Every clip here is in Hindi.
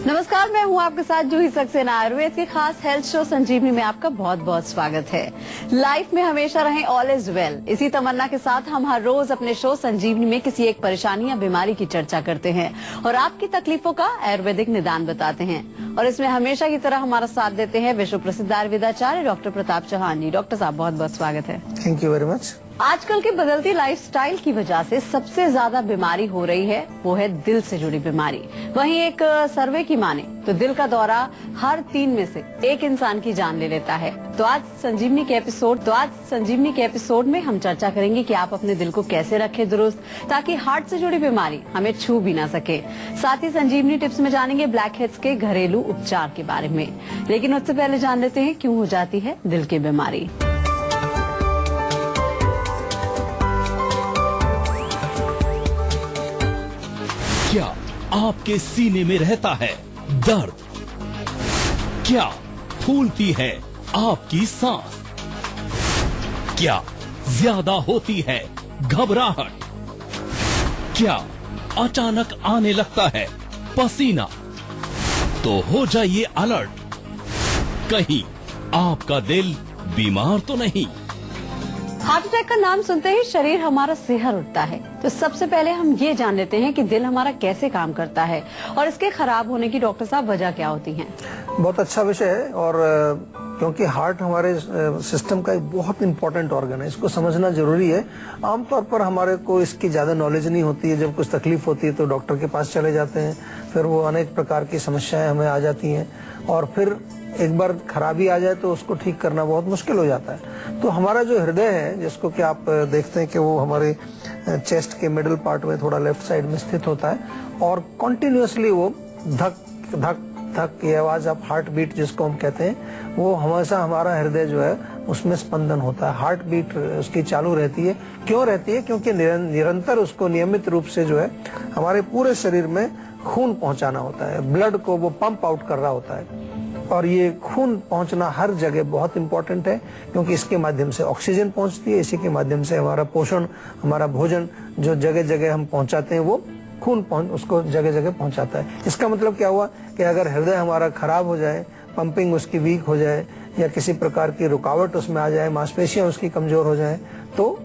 नमस्कार, मैं हूं आपके साथ जूही सक्सेना। आयुर्वेद के खास हेल्थ शो संजीवनी में आपका बहुत बहुत स्वागत है। लाइफ में हमेशा रहें ऑल इज वेल, इसी तमन्ना के साथ हम हर रोज अपने शो संजीवनी में किसी एक परेशानी या बीमारी की चर्चा करते हैं और आपकी तकलीफों का आयुर्वेदिक निदान बताते हैं। और इसमें हमेशा की तरह हमारा साथ देते हैं विश्व प्रसिद्ध आयुर्वेदाचार्य डॉक्टर प्रताप चौहान जी। डॉक्टर साहब, बहुत बहुत स्वागत है। Thank you very much. आजकल की बदलती लाइफस्टाइल की वजह से सबसे ज्यादा बीमारी हो रही है वो है दिल से जुड़ी बीमारी। वहीं एक सर्वे की माने तो दिल का दौरा हर 3 में से 1 इंसान की जान ले लेता है। तो आज संजीवनी के एपिसोड में हम चर्चा करेंगे कि आप अपने दिल को कैसे रखें दुरुस्त, ताकि हार्ट से जुड़ी बीमारी हमें छू भी ना सके। साथ ही संजीवनी टिप्स में जानेंगे ब्लैक हेड्स के घरेलू उपचार के बारे में। लेकिन उससे पहले जान लेते हैं क्यों हो जाती है दिल की बीमारी। क्या आपके सीने में रहता है दर्द? क्या फूलती है आपकी सांस? क्या ज्यादा होती है घबराहट? क्या अचानक आने लगता है पसीना? तो हो जाइए अलर्ट, कहीं आपका दिल बीमार तो नहीं। हार्ट अटैक का नाम सुनते ही शरीर हमारा सिहर उठता है। तो सबसे पहले हम ये जान लेते हैं कि दिल हमारा कैसे काम करता है और इसके खराब होने की डॉक्टर साहब वजह क्या होती हैं? बहुत अच्छा विषय है। और क्योंकि हार्ट हमारे सिस्टम का एक बहुत इंपॉर्टेंट ऑर्गन है, इसको समझना जरूरी है। आमतौर पर हमारे को इसकी ज्यादा नॉलेज नहीं होती है। जब कुछ तकलीफ होती है तो डॉक्टर के पास चले जाते हैं, फिर वो अनेक प्रकार की समस्याएं हमें आ जाती हैं और फिर एक बार खराबी आ जाए तो उसको ठीक करना बहुत मुश्किल हो जाता है। तो हमारा जो हृदय है, जिसको कि आप देखते हैं कि वो हमारे चेस्ट के मिडिल पार्ट में थोड़ा लेफ्ट साइड में स्थित होता है और कॉन्टिन्यूसली वो धक धक धक ये आवाज, आप हार्ट बीट जिसको हम कहते हैं, वो हमेशा हमारा हृदय जो है उसमें स्पंदन होता है, हार्ट बीट उसकी चालू रहती है। क्यों रहती है? क्योंकि निरंतर उसको नियमित रूप से जो है हमारे पूरे शरीर में खून पहुंचाना होता है, ब्लड को वो पंप आउट कर रहा होता है। और ये खून पहुंचना हर जगह बहुत इंपॉर्टेंट है, क्योंकि इसके माध्यम से ऑक्सीजन पहुंचती है, इसी के माध्यम से हमारा पोषण, हमारा भोजन जो जगह जगह हम पहुंचाते हैं वो खून उसको जगह जगह पहुंचाता है। इसका मतलब क्या हुआ कि अगर हृदय हमारा खराब हो जाए, पंपिंग उसकी वीक हो जाए या किसी प्रकार की रुकावट उसमें आ जाए, मांसपेशियां उसकी कमजोर हो जाए, तो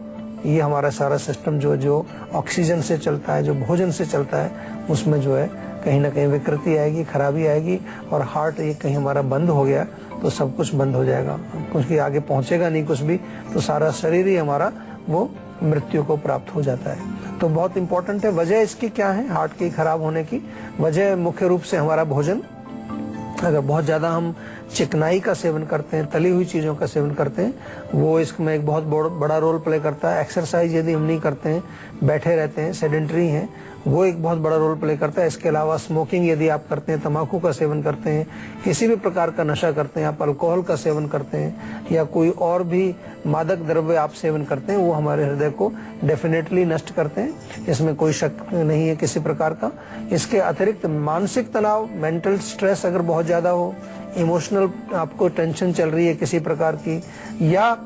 ये हमारा सारा सिस्टम जो ऑक्सीजन से चलता है, जो भोजन से चलता है, उसमें जो है कहीं ना कहीं विकृति आएगी, खराबी आएगी और हार्ट ये कहीं हमारा बंद हो गया तो सब कुछ बंद हो जाएगा, कुछ आगे पहुंचेगा नहीं कुछ भी, तो सारा शरीर ही हमारा वो मृत्यु को प्राप्त हो जाता है। तो बहुत इंपॉर्टेंट है। वजह इसकी क्या है हार्ट की खराब होने की? वजह मुख्य रूप से हमारा भोजन। अगर बहुत ज्यादा हम चिकनाई का सेवन करते हैं, तली हुई चीजों का सेवन करते हैं, वो इसमें एक बहुत बड़ा रोल प्ले करता है। एक्सरसाइज यदि हम नहीं करते हैं, बैठे रहते हैं, सेडेंटरी हैं, वो एक बहुत बड़ा रोल प्ले करता है। इसके अलावा स्मोकिंग यदि आप करते हैं, तंबाकू का सेवन करते हैं, किसी भी प्रकार का नशा करते हैं, आप अल्कोहल का सेवन करते हैं या कोई और भी मादक द्रव्य आप सेवन करते हैं, वो हमारे हृदय को डेफिनेटली नष्ट करते हैं, इसमें कोई शक नहीं है किसी प्रकार का। इसके अतिरिक्त मानसिक तनाव, मेंटल स्ट्रेस अगर बहुत ज्यादा हो, इमोशनल आपको टेंशन चल रही है किसी प्रकार की, या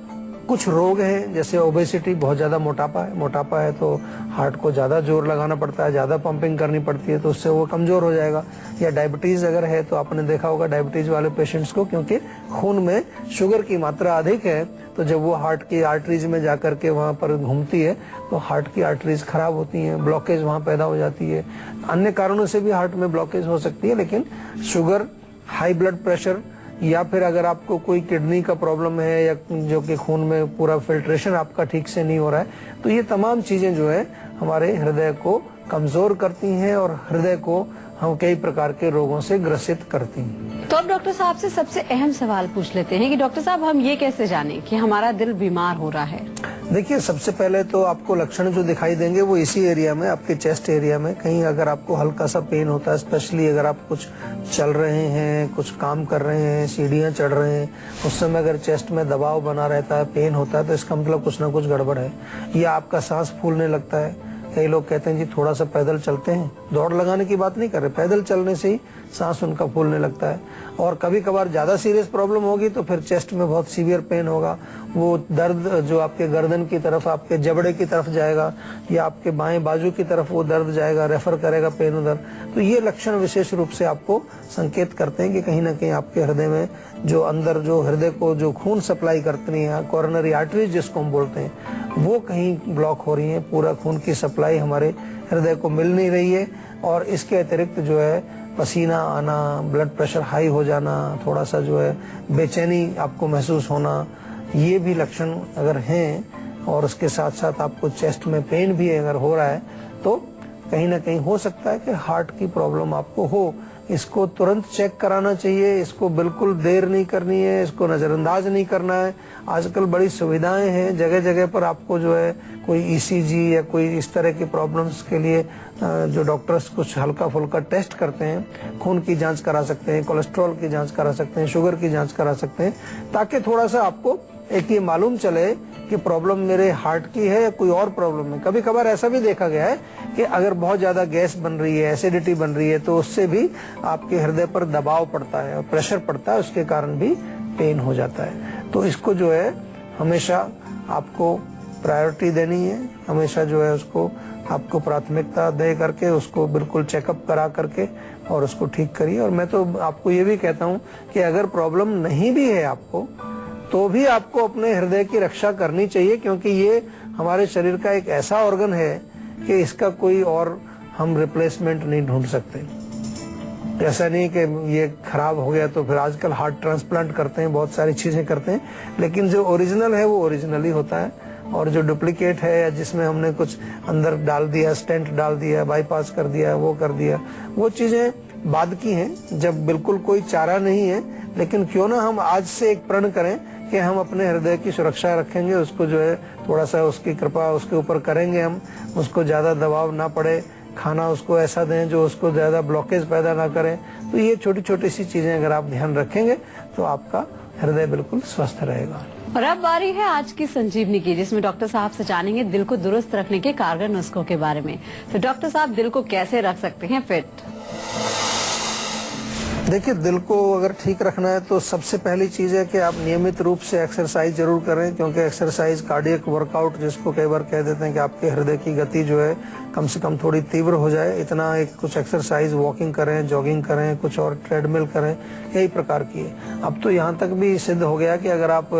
कुछ रोग हैं जैसे ओबेसिटी, बहुत ज्यादा मोटापा है तो हार्ट को ज्यादा जोर लगाना पड़ता है, ज्यादा पंपिंग करनी पड़ती है, तो उससे वो कमजोर हो जाएगा। या डायबिटीज अगर है तो आपने देखा होगा डायबिटीज वाले पेशेंट्स को, क्योंकि खून में शुगर की मात्रा अधिक है, तो जब वो हार्ट की आर्टरीज में जाकर के वहां पर घूमती है तो हार्ट की आर्टरीज खराब होती हैं, ब्लॉकेज वहां पैदा हो जाती है। अन्य कारणों से भी हार्ट में ब्लॉकेज हो सकती है, लेकिन शुगर, हाई ब्लड प्रेशर, या फिर अगर आपको कोई किडनी का प्रॉब्लम है या जो कि खून में पूरा फिल्ट्रेशन आपका ठीक से नहीं हो रहा है, तो ये तमाम चीजें जो है हमारे हृदय को कमजोर करती हैं और हृदय को हम कई प्रकार के रोगों से ग्रसित करती हैं। तो अब डॉक्टर साहब से सबसे अहम सवाल पूछ लेते हैं कि डॉक्टर साहब, हम ये कैसे जाने कि हमारा दिल बीमार हो रहा है? देखिए, सबसे पहले तो आपको लक्षण जो दिखाई देंगे वो इसी एरिया में, आपके चेस्ट एरिया में कहीं अगर आपको हल्का सा पेन होता है, स्पेशली अगर आप कुछ चल रहे हैं, कुछ काम कर रहे हैं, सीढ़ियां चढ़ रहे हैं, उस समय अगर चेस्ट में दबाव बना रहता है, पेन होता है, तो इसका मतलब कुछ ना कुछ गड़बड़ है। या आपका सांस फूलने लगता है, कई लोग कहते हैं जी थोड़ा सा पैदल चलते हैं, दौड़ लगाने की बात नहीं कर रहे, पैदल चलने से ही सांस उनका फूलने लगता है। और कभी कभार ज्यादा सीरियस प्रॉब्लम होगी तो फिर चेस्ट में बहुत सीवियर पेन होगा, वो दर्द जो आपके गर्दन की तरफ, आपके जबड़े की तरफ जाएगा या आपके बाएं बाजू की तरफ वो दर्द जाएगा, रेफर करेगा पेन उधर। तो ये लक्षण विशेष रूप से आपको संकेत करते हैं कि कहीं ना कहीं आपके हृदय में जो अंदर जो हृदय को जो खून सप्लाई करती है, कोरोनरी आर्टरीज जिसको हम बोलते हैं, वो कहीं ब्लॉक हो रही है, पूरा खून की सप्लाई हमारे हृदय को मिल नहीं रही है। और इसके अतिरिक्त जो है पसीना आना, ब्लड प्रेशर हाई हो जाना, थोड़ा सा जो है बेचैनी आपको महसूस होना, ये भी लक्षण अगर हैं और उसके साथ साथ आपको चेस्ट में पेन भी अगर हो रहा है तो कहीं ना कहीं हो सकता है कि हार्ट की प्रॉब्लम आपको हो। इसको तुरंत चेक कराना चाहिए, इसको बिल्कुल देर नहीं करनी है, इसको नजरअंदाज नहीं करना है। आजकल बड़ी सुविधाएं हैं, जगह जगह पर आपको जो है कोई ईसीजी या कोई इस तरह की प्रॉब्लम्स के लिए जो डॉक्टर्स कुछ हल्का फुल्का टेस्ट करते हैं, खून की जांच करा सकते हैं, कोलेस्ट्रॉल की जांच करा सकते हैं, शुगर की जांच करा सकते हैं, ताकि थोड़ा सा आपको एक ये मालूम चले कि प्रॉब्लम मेरे हार्ट की है या कोई और प्रॉब्लम है। कभी कभार ऐसा भी देखा गया है कि अगर बहुत ज्यादा गैस बन रही है, एसिडिटी बन रही है, तो उससे भी आपके हृदय पर दबाव पड़ता है और प्रेशर पड़ता है, उसके कारण भी पेन हो जाता है। तो इसको जो है हमेशा आपको प्रायोरिटी देनी है, हमेशा जो है उसको आपको प्राथमिकता दे करके उसको बिल्कुल चेकअप करा करके और उसको ठीक करिए। और मैं तो आपको ये भी कहता हूँ कि अगर प्रॉब्लम नहीं भी है आपको तो भी आपको अपने हृदय की रक्षा करनी चाहिए, क्योंकि ये हमारे शरीर का एक ऐसा ऑर्गन है कि इसका कोई और हम रिप्लेसमेंट नहीं ढूंढ सकते। ऐसा नहीं कि ये खराब हो गया तो फिर आजकल हार्ट ट्रांसप्लांट करते हैं, बहुत सारी चीजें करते हैं, लेकिन जो ओरिजिनल है वो ओरिजिनल ही होता है। और जो डुप्लीकेट है या जिसमें हमने कुछ अंदर डाल दिया, स्टेंट डाल दिया, बाईपास कर दिया, वो कर दिया, वो चीजें बाद की हैं, जब बिल्कुल कोई चारा नहीं है। लेकिन क्यों ना हम आज से एक प्रण करें कि हम अपने हृदय की सुरक्षा रखेंगे, उसको जो है थोड़ा सा उसकी कृपा उसके ऊपर करेंगे, हम उसको ज्यादा दबाव ना पड़े, खाना उसको ऐसा दें जो उसको ज्यादा ब्लॉकेज पैदा ना करें। तो ये छोटी छोटी सी चीजें अगर आप ध्यान रखेंगे तो आपका हृदय बिल्कुल स्वस्थ रहेगा। और अब बारी है आज की संजीवनी की, जिसमें डॉक्टर साहब से जानेंगे दिल को दुरुस्त रखने के कारगर नुस्खों के बारे में। तो डॉक्टर साहब, दिल को कैसे रख सकते हैं फिट? देखिए, दिल को अगर ठीक रखना है तो सबसे पहली चीज है कि आप नियमित रूप से एक्सरसाइज जरूर करें, क्योंकि एक्सरसाइज कार्डियक वर्कआउट जिसको कई बार कह देते हैं कि आपके हृदय की गति जो है कम से कम थोड़ी तीव्र हो जाए, इतना एक कुछ एक्सरसाइज, वॉकिंग करें, जॉगिंग करें, कुछ और ट्रेडमिल करें, यही प्रकार की है। अब तो यहाँ तक भी सिद्ध हो गया कि अगर आप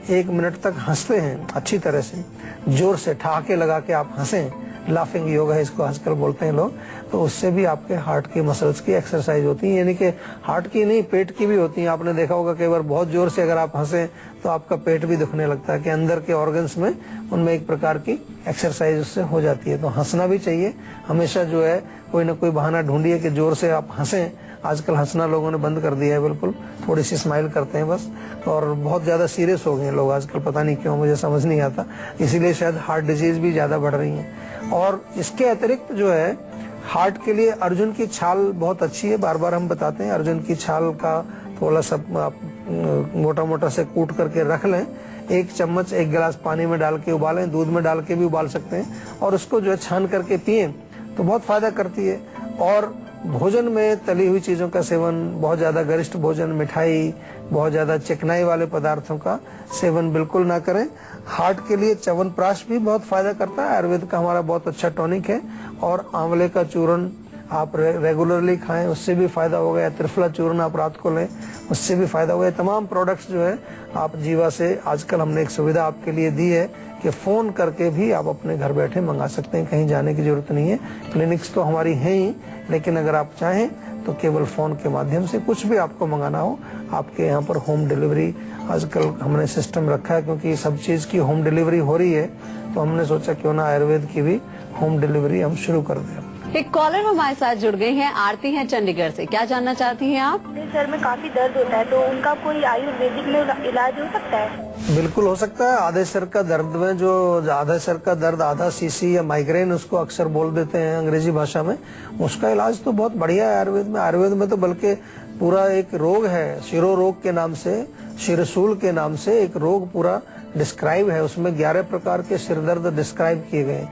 1 मिनट तक हंसते हैं अच्छी तरह से, जोर से ठहाके लगा के आप हंसें, लाफिंग योगा है इसको आजकल बोलते हैं लोग, तो उससे भी आपके हार्ट की मसल्स की एक्सरसाइज होती है। यानी कि हार्ट की नहीं, पेट की भी होती है। आपने देखा होगा कई बार बहुत जोर से अगर आप हंसें तो आपका पेट भी दुखने लगता है, कि अंदर के ऑर्गन्स में उनमें एक प्रकार की एक्सरसाइज उससे हो जाती है। तो हंसना भी चाहिए हमेशा, जो है कोई ना कोई बहाना ढूंढिए कि जोर से आप हंसें। आजकल हंसना लोगों ने बंद कर दिया है, बिल्कुल थोड़ी सी स्माइल करते हैं बस, और बहुत ज्यादा सीरियस हो गए हैं लोग आजकल, पता नहीं क्यों, मुझे समझ नहीं आता। इसीलिए शायद हार्ट डिजीज भी ज्यादा बढ़ रही है। और इसके अतिरिक्त जो है हार्ट के लिए अर्जुन की छाल बहुत अच्छी है, बार बार हम बताते हैं। अर्जुन की छाल का थोड़ा सा आप मोटा मोटा से कूट करके रख लें, 1 चम्मच 1 गिलास पानी में डाल के उबालें, दूध में डाल के भी उबाल सकते हैं, और उसको जो है छान करके पिए तो बहुत फायदा करती है। और भोजन में तली हुई चीजों का सेवन, बहुत ज्यादा गरिष्ठ भोजन, मिठाई, बहुत ज्यादा चिकनाई वाले पदार्थों का सेवन बिल्कुल ना करें। हार्ट के लिए च्यवनप्राश भी बहुत फायदा करता है, आयुर्वेद का हमारा बहुत अच्छा टॉनिक है। और आंवले का चूर्ण आप रेगुलरली खाएं, उससे भी फायदा होगा। या त्रिफला चूर्ण आप रात को लें, उससे भी फायदा होगा। तमाम प्रोडक्ट्स जो है आप जीवा से, आजकल हमने एक सुविधा आपके लिए दी है कि फोन करके भी आप अपने घर बैठे मंगा सकते हैं, कहीं जाने की जरूरत नहीं है। क्लिनिक्स तो हमारी हैं ही, लेकिन अगर आप चाहें तो केवल फोन के माध्यम से कुछ भी आपको मंगाना हो, आपके यहाँ पर होम डिलीवरी आजकल हमने सिस्टम रखा है, क्योंकि सब चीज की होम डिलीवरी हो रही है, तो हमने सोचा क्यों ना आयुर्वेद की भी होम डिलीवरी हम शुरू कर दें। एक कॉलर हमारे साथ जुड़ गई हैं, आरती हैं चंडीगढ़ से। क्या जानना चाहती हैं आप? मेरे सर में काफी दर्द होता है, तो उनका कोई आयुर्वेदिक में इलाज हो सकता है? बिल्कुल हो सकता है। आधे सर का दर्द में, जो आधा सर का दर्द, आधा सीसी या माइग्रेन उसको अक्सर बोल देते हैं अंग्रेजी भाषा में, उसका इलाज तो बहुत बढ़िया है आयुर्वेद में। आयुर्वेद में तो बल्कि पूरा एक रोग है, शिरो रोग के नाम से, शिरशूल के नाम से एक रोग पूरा डिस्क्राइब है। उसमें 11 प्रकार के सिरदर्द डिस्क्राइब किए गए।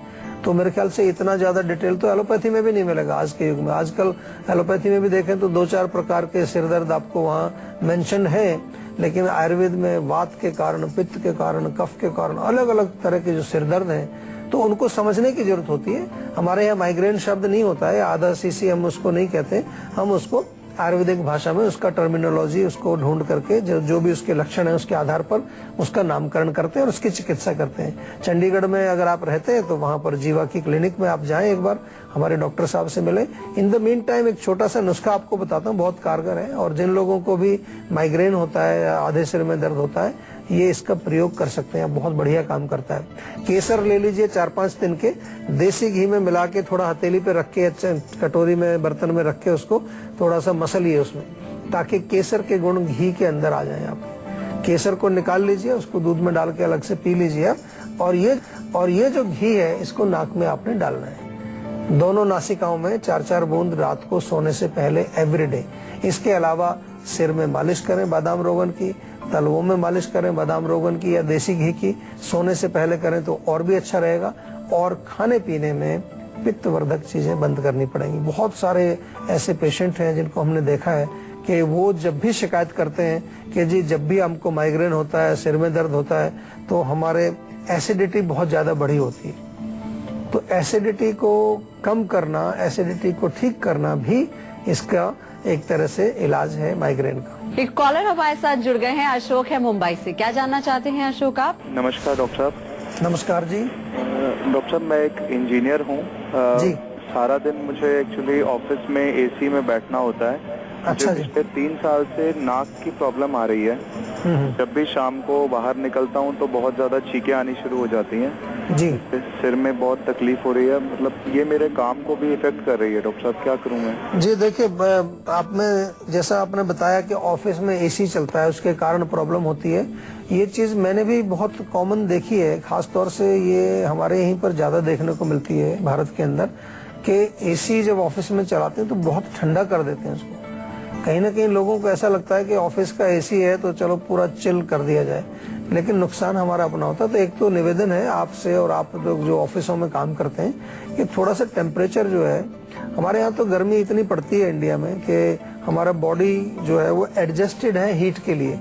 तो मेरे ख्याल से इतना ज्यादा डिटेल तो एलोपैथी में भी नहीं मिलेगा आज के युग में। आजकल एलोपैथी में भी देखें तो 2-4 प्रकार के सिर दर्द आपको वहाँ मेंशन है, लेकिन आयुर्वेद में वात के कारण, पित्त के कारण, कफ के कारण अलग अलग तरह के जो सिर दर्द हैं, तो उनको समझने की जरूरत होती है। हमारे यहाँ माइग्रेन शब्द नहीं होता है, आधा सीसी हम उसको नहीं कहते, हम उसको आयुर्वेदिक भाषा में उसका टर्मिनोलॉजी उसको ढूंढ करके जो भी उसके लक्षण है उसके आधार पर उसका नामकरण करते हैं और उसकी चिकित्सा करते हैं। चंडीगढ़ में अगर आप रहते हैं तो वहां पर जीवा की क्लिनिक में आप जाएं, एक बार हमारे डॉक्टर साहब से मिले। इन द मीन टाइम एक छोटा सा नुस्खा आपको बताता हूँ, बहुत कारगर है, और जिन लोगों को भी माइग्रेन होता है या आधे सिर में दर्द होता है, ये इसका प्रयोग कर सकते हैं, बहुत बढ़िया काम करता है। केसर ले लीजिए 4-5 दिन के, देसी घी में मिला के थोड़ा हथेली पे रख के, कटोरी में बर्तन में रख के उसको थोड़ा सा मसलिए उसमें, ताकि केसर के गुण घी के अंदर आ जाए। आप केसर को निकाल लीजिए, उसको दूध में डाल के अलग से पी लीजिए आप, और ये जो घी है इसको नाक में आपने डालना है, दोनों नासिकाओं में 4-4 बूंद रात को सोने से पहले एवरीडे। इसके अलावा सिर में मालिश करें बादाम रोगन की, तलवों में मालिश करें बादाम रोगन की या देसी घी की, सोने से पहले करें तो और भी अच्छा रहेगा। और खाने पीने में पित्तवर्धक चीजें बंद करनी पड़ेंगी। बहुत सारे ऐसे पेशेंट हैं जिनको हमने देखा है कि वो जब भी शिकायत करते हैं कि जी जब भी हमको माइग्रेन होता है, सिर में दर्द होता है, तो हमारे एसिडिटी बहुत ज्यादा बढ़ी होती है। तो एसिडिटी को कम करना, एसिडिटी को ठीक करना भी इसका एक तरह से इलाज है माइग्रेन का। एक कॉलर हमारे साथ जुड़ गए हैं, अशोक है मुंबई से। क्या जानना चाहते हैं अशोक आप? नमस्कार डॉक्टर साहब। नमस्कार जी। डॉक्टर साहब, मैं एक इंजीनियर हूँ जी। सारा दिन मुझे एक्चुअली ऑफिस में एसी में बैठना होता है। अच्छा जी। पिछले 3 साल से नाक की प्रॉब्लम आ रही है। जब भी शाम को बाहर निकलता हूँ तो बहुत ज्यादा छींकें आनी शुरू हो जाती हैं जी। सिर में बहुत तकलीफ हो रही है, मतलब ये मेरे काम को भी इफेक्ट कर रही है। डॉक्टर साहब क्या करूँ मैं? जी देखिए, आप में जैसा आपने बताया कि ऑफिस में एसी चलता है, उसके कारण प्रॉब्लम होती है, ये चीज मैंने भी बहुत कॉमन देखी है। खास तौर से ये हमारे यहीं पर ज्यादा देखने को मिलती है भारत के अंदर, कि एसी जब ऑफिस में चलाते हैं तो बहुत ठंडा कर देते हैं उसको। कहीं ना कहीं लोगों को ऐसा लगता है कि ऑफिस का एसी है तो चलो पूरा चिल कर दिया जाए, लेकिन नुकसान हमारा अपना होता है। तो एक तो निवेदन है आपसे और आप लोग जो ऑफिसों में काम करते हैं कि थोड़ा सा टेम्परेचर जो है, हमारे यहाँ तो गर्मी इतनी पड़ती है इंडिया में कि हमारा बॉडी जो है वो एडजस्टेड है हीट के लिए,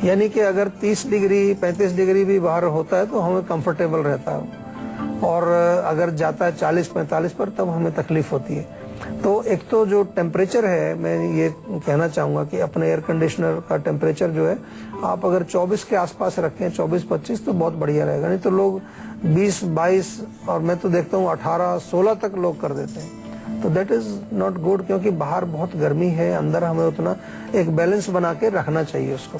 यानी कि अगर 30 डिग्री 35 डिग्री भी बाहर होता है तो हमें कंफर्टेबल रहता है, और अगर जाता है 40-45 पर तब हमें तकलीफ होती है। तो एक तो जो टेम्परेचर है, मैं ये कहना चाहूंगा कि अपने एयर कंडीशनर का टेम्परेचर जो है आप अगर 24 के आसपास रखें, 24-25 तो बहुत बढ़िया रहेगा। नहीं तो लोग 20-22 और मैं तो देखता हूँ 18-16 तक लोग कर देते हैं, तो दैट इज नॉट गुड, क्योंकि बाहर बहुत गर्मी है, अंदर हमें उतना एक बैलेंस बना के रखना चाहिए उसको।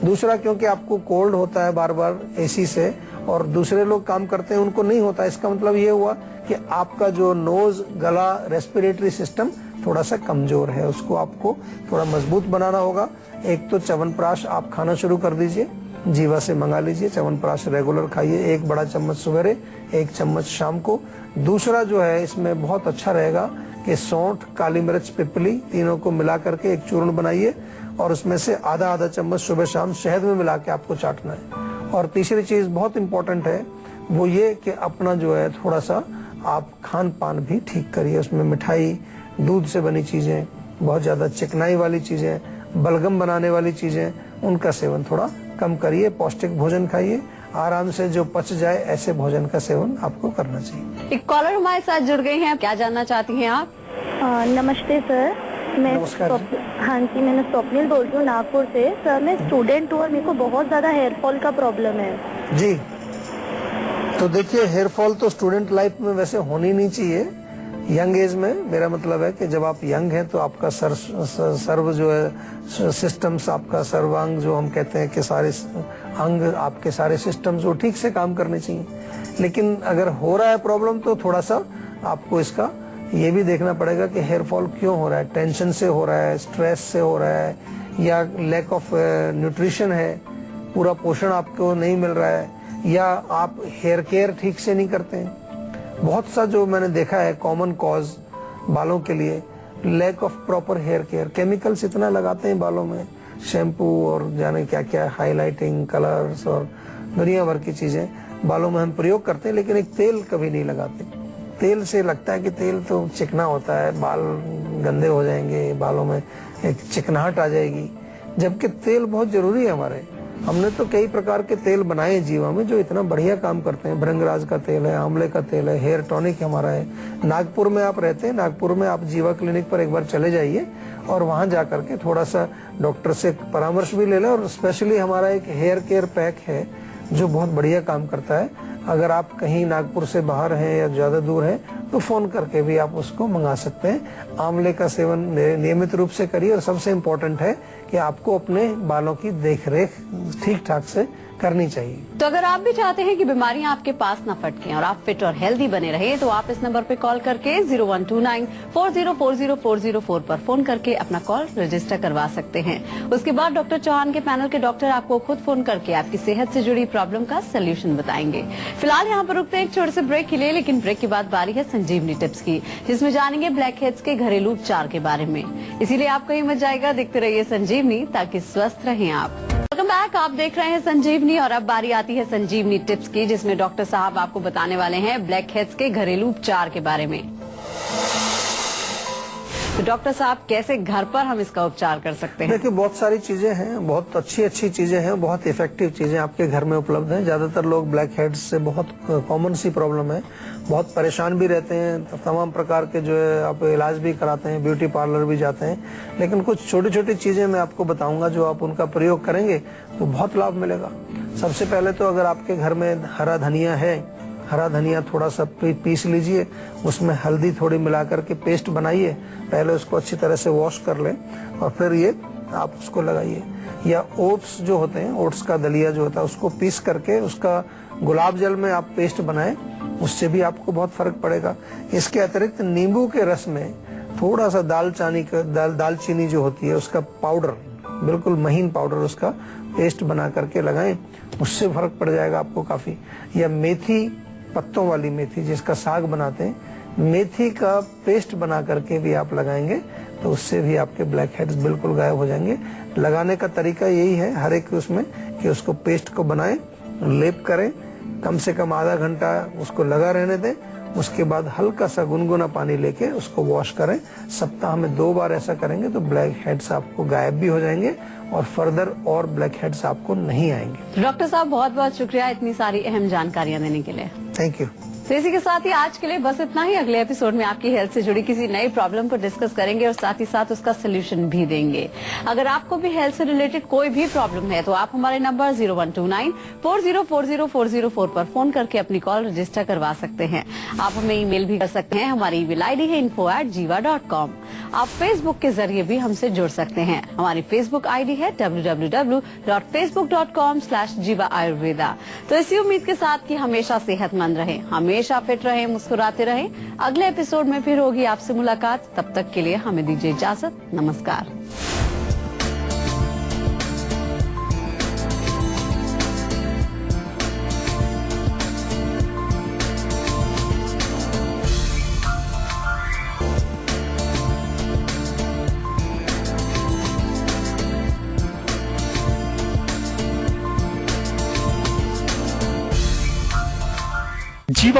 दूसरा, क्योंकि आपको कोल्ड होता है बार बार एसी से और दूसरे लोग काम करते हैं उनको नहीं होता, इसका मतलब ये हुआ कि आपका जो नोज, गला, रेस्पिरेटरी सिस्टम थोड़ा सा कमजोर है, उसको आपको थोड़ा मजबूत बनाना होगा। एक तो च्यवनप्राश आप खाना शुरू कर दीजिए, जीवा से मंगा लीजिए, च्यवनप्राश रेगुलर खाइए, 1 बड़ा चम्मच सवेरे, 1 चम्मच शाम को। दूसरा जो है इसमें बहुत अच्छा रहेगा कि सौंठ, काली मिर्च, पिपली तीनों को मिला करके एक चूर्ण बनाइए और उसमें से आधा चम्मच सुबह शाम शहद में मिला के आपको चाटना है। और तीसरी चीज बहुत इंपॉर्टेंट है वो ये कि अपना जो है थोड़ा सा आप खान पान भी ठीक करिए, उसमें मिठाई, दूध से बनी चीजें, बहुत ज्यादा चिकनाई वाली चीजें, बलगम बनाने वाली चीजें, उनका सेवन थोड़ा कम करिए। पौष्टिक भोजन खाइए, आराम से जो पच जाए ऐसे भोजन का सेवन आपको करना चाहिए। एक कॉलर हमारे साथ जुड़ गई हैं, क्या जानना चाहती हैं आप? नमस्ते सर, मैं नमस्कार जी। हाँ जी, मैं स्वप्निल बोल रही हूँ नागपुर से। सर मैं स्टूडेंट हूँ और मेरे को बहुत ज्यादा हेयर फॉल का प्रॉब्लम है। जी। तो देखिए, हेयर फॉल तो स्टूडेंट लाइफ में वैसे होनी नहीं चाहिए, यंग एज में। मेरा मतलब है कि जब आप यंग हैं तो आपका सर्व जो है सिस्टम्स, आपका सर्वांग जो हम कहते हैं कि सारे अंग, आपके सारे सिस्टम्स वो ठीक से काम करने चाहिए। लेकिन अगर हो रहा है प्रॉब्लम तो थोड़ा सा आपको इसका ये भी देखना पड़ेगा कि हेयर फॉल क्यों हो रहा है। टेंशन से हो रहा है, स्ट्रेस से हो रहा है, या लैक ऑफ न्यूट्रिशन है, पूरा पोषण आपको नहीं मिल रहा है, या आप हेयर केयर ठीक से नहीं करते हैं। बहुत सा जो मैंने देखा है कॉमन कॉज बालों के लिए, lack of proper hair care. Chemicals इतना लगाते हैं बालों में, शैम्पू और जाने क्या क्या, हाईलाइटिंग, कलर्स और दुनिया भर की चीजें बालों में हम प्रयोग करते हैं, लेकिन एक तेल कभी नहीं लगाते। तेल से लगता है कि तेल तो चिकना होता है, बाल गंदे हो जाएंगे, बालों में एक चिकनाहट आ जाएगी, जबकि तेल बहुत जरूरी है हमारे। हमने तो कई प्रकार के तेल बनाए हैं जीवा में जो इतना बढ़िया काम करते हैं। भृंगराज का तेल है, आंवले का तेल है, हेयर टॉनिक हमारा है। नागपुर में आप रहते हैं, नागपुर में आप जीवा क्लिनिक पर एक बार चले जाइए और वहां जा करके थोड़ा सा डॉक्टर से परामर्श भी ले लें। और स्पेशली हमारा एक हेयर केयर पैक है जो बहुत बढ़िया काम करता है। अगर आप कहीं नागपुर से बाहर हैं या ज्यादा दूर हैं तो फोन करके भी आप उसको मंगा सकते हैं। आंवले का सेवन नियमित रूप से करिए और सबसे इम्पोर्टेंट है कि आपको अपने बालों की देखरेख ठीक ठाक से करनी चाहिए। तो अगर आप भी चाहते हैं कि बीमारियां आपके पास न फटकें और आप फिट और हेल्दी बने रहें, तो आप इस नंबर पे कॉल करके 0129404004 पर फोन करके अपना कॉल रजिस्टर करवा सकते हैं। उसके बाद डॉक्टर चौहान के पैनल के डॉक्टर आपको खुद फोन करके आपकी सेहत से जुड़ी प्रॉब्लम का सोल्यूशन बताएंगे। फिलहाल यहाँ पर रुकते हैं एक छोटे से ब्रेक के लिए, लेकिन ब्रेक के बाद बारी है संजीवनी टिप्स की, जिसमें जानेंगे ब्लैक हेड्स के घरेलू उपचार के बारे में। इसीलिए आप कहीं मत जाएगा, देखते रहिए संजीवनी ताकि स्वस्थ रहें आप। वेलकम बैक, आप देख रहे हैं संजीवनी और अब बारी आती है संजीवनी टिप्स की, जिसमें डॉक्टर साहब आपको बताने वाले हैं ब्लैक हेड्स के घरेलू उपचार के बारे में। तो डॉक्टर साहब, कैसे घर पर हम इसका उपचार कर सकते हैं? देखिए, बहुत सारी चीजें हैं, बहुत अच्छी चीजें हैं, बहुत इफेक्टिव चीजें आपके घर में उपलब्ध हैं। ज्यादातर लोग ब्लैक हेड्स से बहुत कॉमन सी प्रॉब्लम है, बहुत परेशान भी रहते हैं, तमाम प्रकार के जो है आप इलाज भी कराते हैं, ब्यूटी पार्लर भी जाते हैं। लेकिन कुछ छोटी छोटी चीजें मैं आपको बताऊंगा, जो आप उनका प्रयोग करेंगे तो बहुत लाभ मिलेगा। सबसे पहले तो अगर आपके घर में हरा धनिया है, हरा धनिया थोड़ा सा पीस लीजिए, उसमें हल्दी थोड़ी मिलाकर के पेस्ट बनाइए। पहले उसको अच्छी तरह से वॉश कर लें और फिर ये आप उसको लगाइए। या ओट्स जो होते हैं, ओट्स का दलिया जो होता है, उसको पीस करके उसका गुलाब जल में आप पेस्ट बनाएं, उससे भी आपको बहुत फर्क पड़ेगा। इसके अतिरिक्त नींबू के रस में थोड़ा सा दालचीनी जो होती है उसका पाउडर, बिल्कुल महीन पाउडर, उसका पेस्ट बना करके लगाएं, उससे फर्क पड़ जाएगा आपको काफी। या मेथी, पत्तों वाली मेथी जिसका साग बनाते हैं, मेथी का पेस्ट बना करके भी आप लगाएंगे तो उससे भी आपके ब्लैक हेड्स बिल्कुल गायब हो जाएंगे। लगाने का तरीका यही है हर एक उसमें कि उसको पेस्ट को बनाएं, लेप करें, कम से कम आधा घंटा उसको लगा रहने दें। उसके बाद हल्का सा गुनगुना पानी लेके उसको वॉश करें। सप्ताह में 2 बार ऐसा करेंगे तो ब्लैक हेड्स आपको गायब भी हो जाएंगे और फर्दर और ब्लैक हेड्स आपको नहीं आएंगे। डॉक्टर साहब, बहुत बहुत शुक्रिया इतनी सारी अहम जानकारियां देने के लिए। Thank you. तो इसी के साथ ही आज के लिए बस इतना ही। अगले एपिसोड में आपकी हेल्थ से जुड़ी किसी नई प्रॉब्लम को डिस्कस करेंगे और साथ ही साथ उसका सोल्यूशन भी देंगे। अगर आपको भी हेल्थ से रिलेटेड कोई भी प्रॉब्लम है तो आप हमारे नंबर 0129404004 पर फोन करके अपनी कॉल रजिस्टर करवा सकते हैं। आप हमें ईमेल भी कर सकते हैं, हमारी ईमेल आईडी है info@jiva.com। आप फेसबुक के जरिए भी हमसे जुड़ सकते हैं, हमारी फेसबुक आईडी है www.facebook.com/jiva ayurveda। तो इसी उम्मीद के साथ कि हमेशा सेहतमंद रहें, हमेशा फिट रहें, मुस्कुराते रहें। अगले एपिसोड में फिर होगी आपसे मुलाकात, तब तक के लिए हमें दीजिए इजाजत। नमस्कार। जीवा